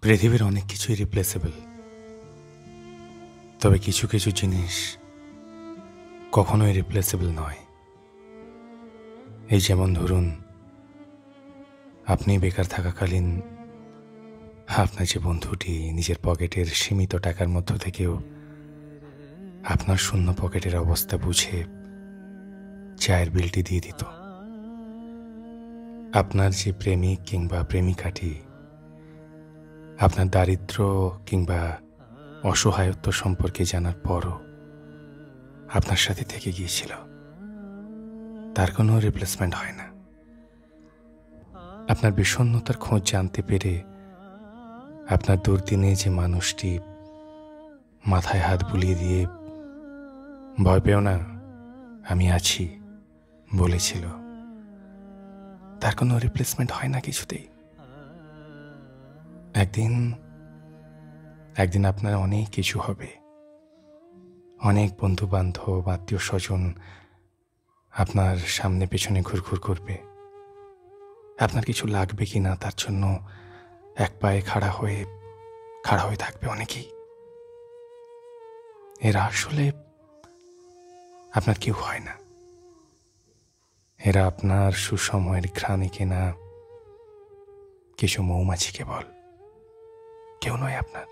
পৃথিবীর অনেক কিছুই রিপ্লেসেবল, তবে কিছু কিছু জিনিস কখনোই রিপ্লেসেবল নয়। এই যেমন ধরুন, আপনি বেকার থাকাকালীন আপনার যে বন্ধুটি নিজের পকেটের সীমিত টাকার মধ্য থেকেও আপনার শূন্য পকেটের অবস্থা বুঝে চায়ের বিলটি দিয়ে দিত। আপনার যে প্রেমিক কিংবা প্রেমিকাটি আপনার দারিদ্র্য কিংবা অসহায়ত্ব সম্পর্কে জানার পরও আপনার সাথে থেকে গিয়েছিল, তার কোনো রিপ্লেসমেন্ট হয় না। আপনার বিষণ্ণতার খোঁজ জানতে পেরে আপনার দুর্দিনে যে মানুষটি মাথায় হাত বুলিয়ে দিয়ে ভয় পেও না, আমি আছি বলেছিল, তার কোনো রিপ্লেসমেন্ট হয় না কিছুতেই। একদিন আপনার অনেক কিছু হবে, অনেক বন্ধু বান্ধব আত্মীয় স্বজন আপনার সামনে পেছনে ঘুরঘুর করবে। আপনার কিছু লাগবে কি না তার জন্য এক পায়ে খাড়া হয়ে থাকবে অনেকেই। এরা আসলে আপনার কেউ হয় না। এরা আপনার সুসময়ের ঘ্রাণে কেনা কিছু মৌমাছি কেবল, কেউ নয় আপনার।